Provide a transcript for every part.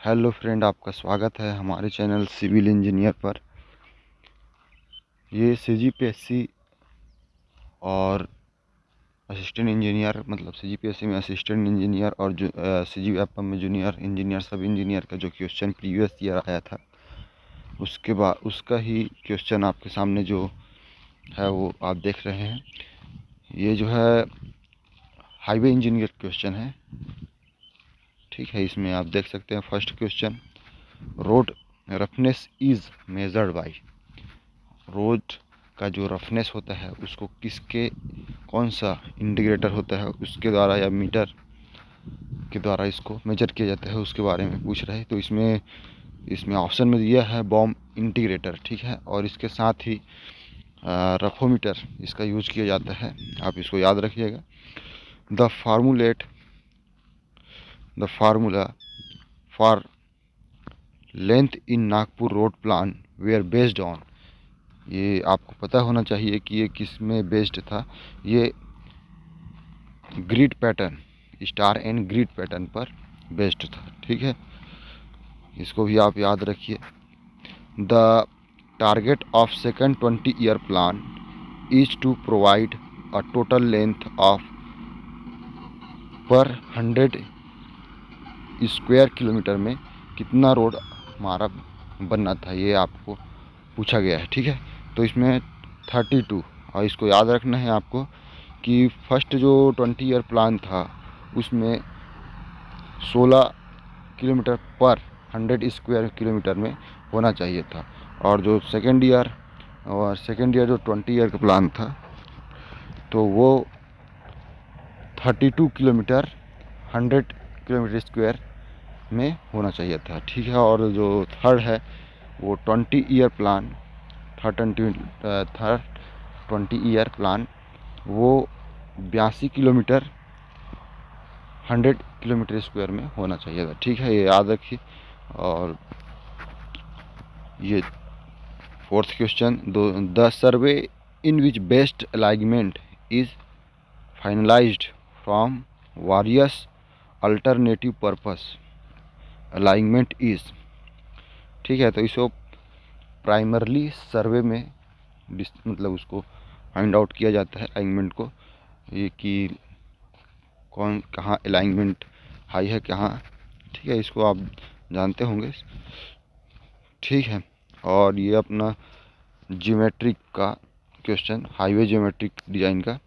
Hello friend, आपका स्वागत है हमारे चैनल सिविल इंजीनियर पर। ये सीजीपीएससी और असिस्टेंट इंजीनियर, मतलब सीजीपीएससी में असिस्टेंट इंजीनियर और जो सीजीएफएम में जूनियर इंजीनियर, सब इंजीनियर का जो क्वेश्चन प्रीवियस ईयर आया था उसके बाद उसका ही क्वेश्चन आपके सामने जो है वो आप देख रहे हैं। ये जो है हाईवे इंजीनियर क्वेश्चन है, ठीक है। इसमें आप देख सकते हैं first question, road roughness is measured by. Road का जो रफनेस होता है उसको किसके, कौन सा इंडिकेटर होता है उसके द्वारा या मीटर के द्वारा इसको मेजर किया जाता है, उसके बारे में पूछ रहे हैं। तो इसमें ऑप्शन में दिया है बॉम इंटीग्रेटर, ठीक है। और इसके साथ ही रफोमीटर इसका यूज किया जाता है, आप इसको याद रखिएगा। The formula for length in Nagpur road plan were based on. ये आपको पता होना चाहिए कि ये किस में बेस्ड था। ये grid pattern, star and grid pattern पर बेस्ड था, ठीक है। इसको भी आप याद रखिए। The target of second 20-year plan is to provide a total length of per 100 square kilometre में कितना रोड हमारा बनना था, ये आपको पूछा गया है, ठीक है। तो इसमें 32, और इसको याद रखना है आपको कि फर्स्ट जो 20-year प्लान था उसमें 16 किलोमीटर पर 100 स्क्वायर किलोमीटर में होना चाहिए था। और जो सेकेंड ईयर जो 20-year का प्लान था तो वो 32 किलोमीटर 100 किलोमीटर स्क्वायर में होना चाहिए था, ठीक है। और जो थर्ड है वो 20-year plan, third 20-year plan वो 82 किलोमीटर 100 किलोमीटर स्क्वायर में होना चाहिए था, ठीक है। ये याद रखिए। और ये fourth question, the survey in which best alignment is finalised from warriors alternative purpose alignment is, ठीक है। तो इसको प्राइमरली सर्वे में मतलब उसको फाइंड आउट किया जाता है अलाइनमेंट को, ये कि कौन कहाँ अलाइनमेंट हाई है कहाँ, ठीक है। इसको आप जानते होंगे, ठीक है। और ये अपना ज्योमेट्रिक का क्वेश्चन, हाईवे ज्योमेट्रिक डिज़ाइन का,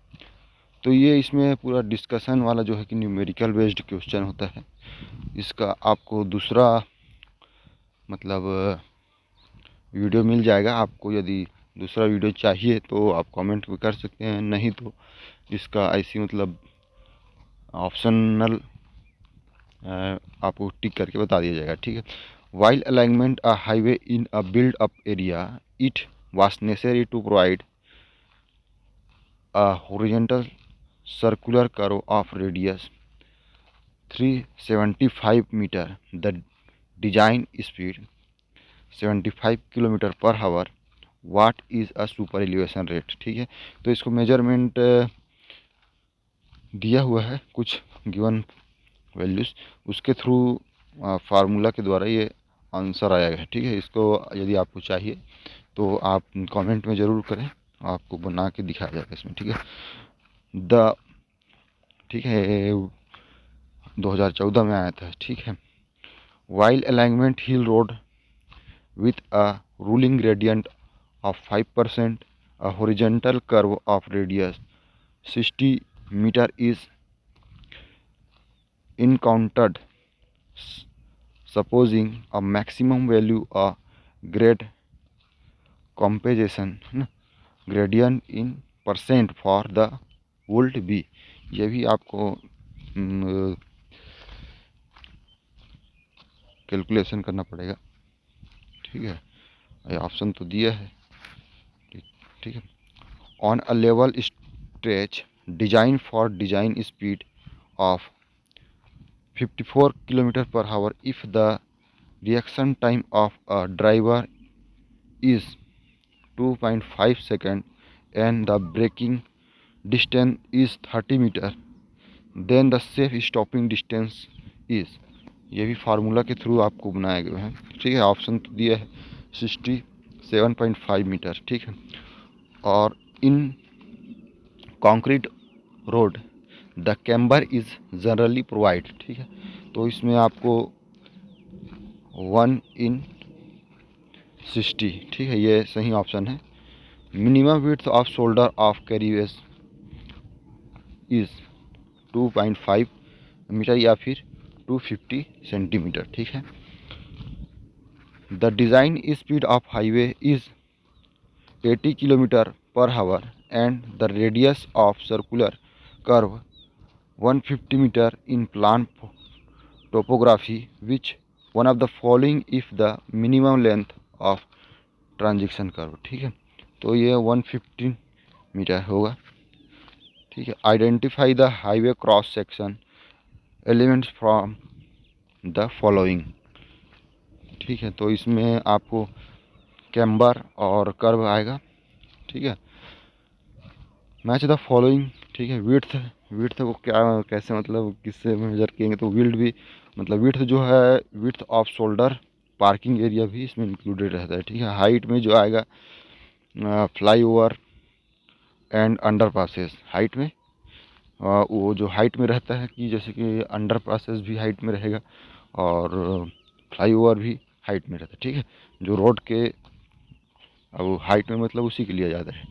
तो ये इसमें पूरा डिस्कशन वाला जो है कि न्यूमेरिकल बेस्ड क्वेश्चन होता है। इसका आपको दूसरा मतलब वीडियो मिल जाएगा। आपको यदि दूसरा वीडियो चाहिए तो आप कमेंट भी कर सकते हैं, नहीं तो इसका ऐसी मतलब ऑप्शनल आपको टिक करके बता दिया जाएगा, ठीक है। While alignment a highway in a build up area it was necessary to provide a horizontal circular curve of radius 375 metre, the design speed 75 kilometre per hour, what is a super elevation rate, ठीक है। तो इसको measurement दिया हुआ है कुछ given values, उसके through formula के द्वारा ये आंसर आया है, ठीक है। इसको यदि आपको चाहिए तो आप कमेंट में ज़रूर करें, आपको बना के दिखाया जाएगा इसमें, ठीक है। ठीक है, 2014 में आया था, ठीक है। While alignment hill road with a ruling gradient of 5%, a horizontal curve of radius 60 meter is encountered, supposing a maximum value of grade compensation gradient in percent for the would be। ये भी आपको calculation करना पड़ेगा, ठीक है। ये option तो दिया है, ठीक है। On a level stretch design for design speed of 54 kilometre per hour if the reaction time of a driver is 2.5 second and the braking distance is 30 metre, then the safe stopping distance is. ये भी formula के through आपको बनाया गया है, ठीक है। Option तो दिया है 67.5 मीटर, ठीक है। और इन concrete road the camber is generally provide, ठीक है। तो इसमें आपको 1/60, ठीक है, ये सही ऑप्शन है। Minimum width of shoulder of carriageway is 2.5 metre या फिर 250 सेंटीमीटर, ठीक है। The design speed of highway is 80 kilometre per hour and the radius of circular curve 150 metre in plan topography which one of the following if the minimum length of transition curve, ठीक है। तो ये 150 metre होगा, ठीक है। Identify the highway cross section elements from the following, ठीक है। तो इसमें आपको कैम्बर और कर्व आएगा, ठीक है। मैच द फॉलोइंग, ठीक है। विड्थ को क्या कैसे मतलब किससे मेजर करेंगे, तो विल्ड भी मतलब विड्थ जो है width of shoulder parking area भी इसमें इंक्लूडेड रहता है, ठीक है। हाइट में जो आएगा fly over and under passes, height में वो जो हाइट में रहता है कि जैसे कि अंडर पासेस भी हाइट में रहेगा और फ्लाई ओवर भी हाइट में रहता है, ठीक है। जो रोड के अब हाइट में मतलब उसी के लिए जाता है।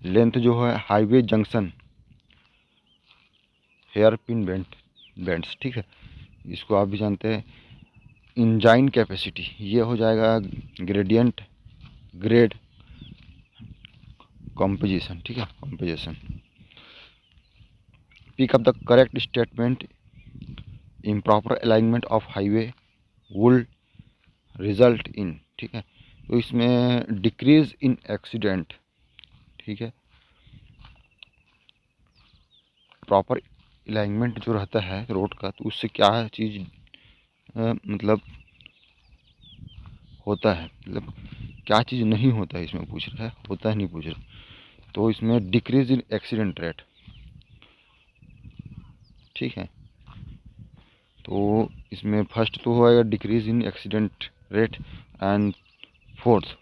लेंथ जो है highway junction hairpin bends, ठीक है। इसको आप भी जानते हैं। इंजाइन कैपेसिटी ये हो जाएगा ग्रेड कंपोजिशन, ठीक है, composition. Pick up the correct statement improper alignment of highway will result in, ठीक है। तो इसमें डिक्रीज इन एक्सीडेंट, ठीक है। प्रॉपर अलाइनमेंट जो रहता है रोड का, तो उससे क्या चीज़ मतलब होता है, मतलब क्या चीज़ नहीं होता है इसमें पूछ रहा है, होता है नहीं पूछ रहा। तो इसमें डिक्रीज इन एक्सीडेंट रेट, ठीक है। तो इसमें फर्स्ट तो होगा decrease in accident rate and fourth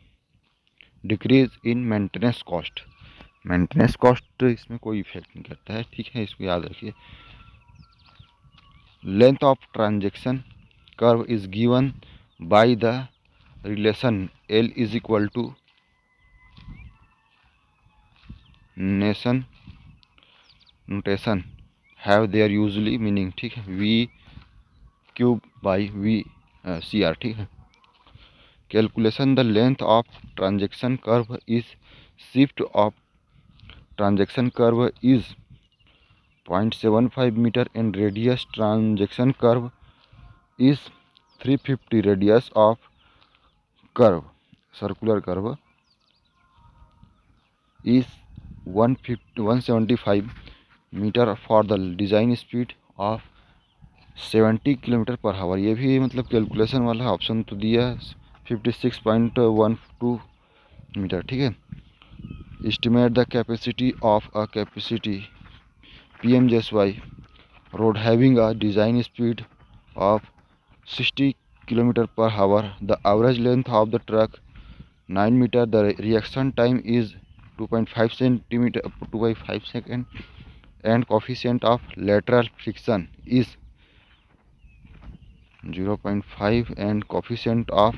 decrease in maintenance cost. Maintenance cost इसमें कोई इफेक्ट नहीं करता है, ठीक है, इसको याद रखिए। Length of transaction curve is given by the relation L is equal to notation have their usually meaning, ठीक है, V cube by V CR, ठीक है। Calculation the length of transaction curve is shift of transaction curve is 0.75 metre and radius transaction curve is 350 radius of curve circular curve is 175 metre for the design speed of 70 kilometre per hour. ये भी मतलब calculation वाला option तो दिया है 56.12 metre, ठीक है। Estimate the capacity of a capacity PMJSY road having a design speed of 60 kilometre per hour. The average length of the truck 9 metre. The reaction time is 2.5 second and coefficient of lateral friction is 0.5 and coefficient of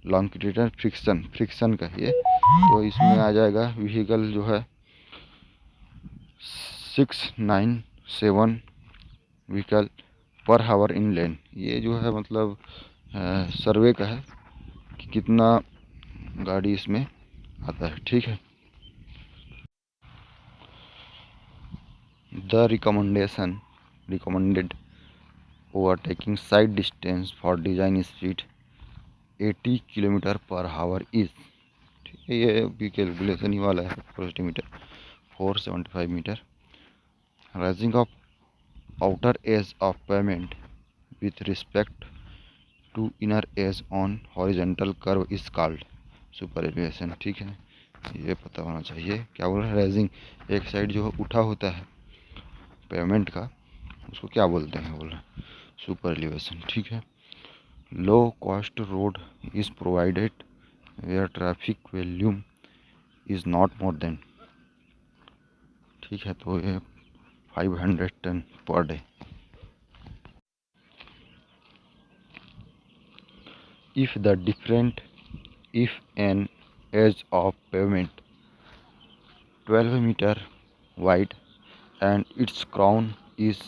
longitudinal friction का ये। तो इसमें आ जाएगा vehicle जो है 697 vehicle per hour इन लेन। ये जो है मतलब सर्वे का है कि कितना गाड़ी इसमें आता है, ठीक है। The recommended overtaking side distance for design speed 80 kilometre per hour is, ठीक है। ये भी कैलकुलेशन ही वाला है 475 metre. Rising of outer edge of pavement with respect to inner edge on horizontal curve is called super elevation, ठीक है। ये पता होना चाहिए क्या बोल रहा है। राइजिंग एक साइड जो उठा होता है पेमेंट का, उसको क्या बोलते हैं बोल रहे सुपर एलिवेशन, ठीक है। Low cost road is provided where traffic volume is not more than, ठीक है, तो ये 500 ton per day. if the different if an edge of pavement 12 meter wide and its crown is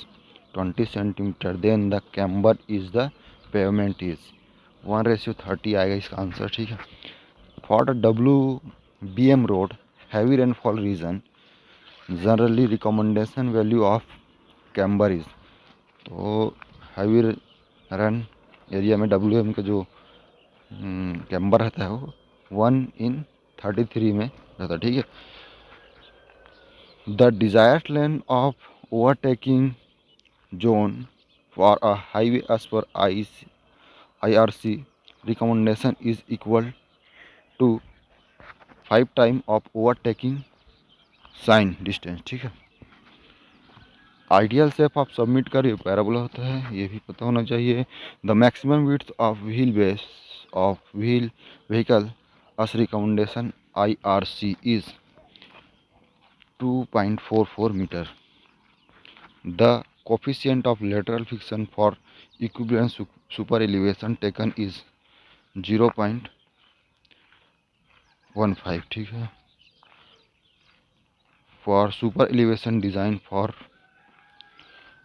20 centimeter, then the camber is the pavement is 1:30 आएगा इसका answer, ठीक है। For the WBM road heavy rainfall reason generally recommendation value of camber is, तो heavy run area में WM का जो camber रहता है वो 1:33 में रहता है, ठीक है। The desired length of overtaking zone for a highway as per IRC recommendation is equal to 5 time of overtaking sight distance, ठीक है। Ideal shape of summit curve parabola होता है, ये भी पता होना चाहिए। The maximum width of wheel base of wheel vehicle as recommendation IRC is 2.44 meter. The coefficient of lateral friction for equivalent super elevation taken is 0.15, ठीक है। For super elevation design for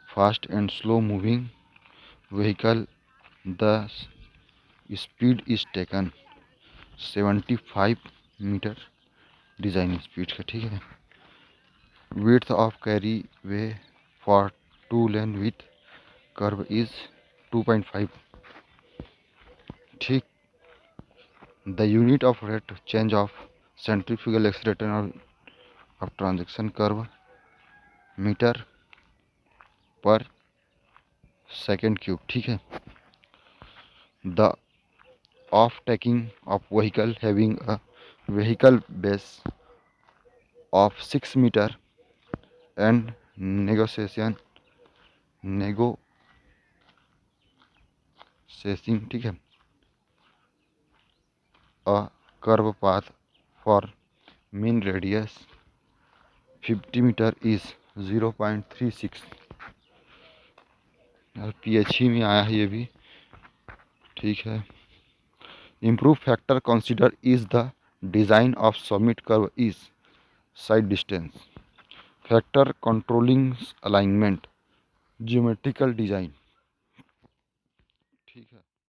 fast and slow moving vehicle, the speed is taken 75 metre design speed का, ठीक है। width of carriageway for 2 lane with curve is 2.5, ठीक। the unit of rate change of centrifugal acceleration of transaction curve metre per second cube, ठीक है। the off taking of vehicle having a vehicle base of 6 meter and negotiation ठीक है। a curve path for mean radius 50 meter is 0.36, PHE में आया है ये भी, ठीक है। Improve factor consider is the design of submit curve is side distance, factor controlling alignment, geometrical design, ठीक है।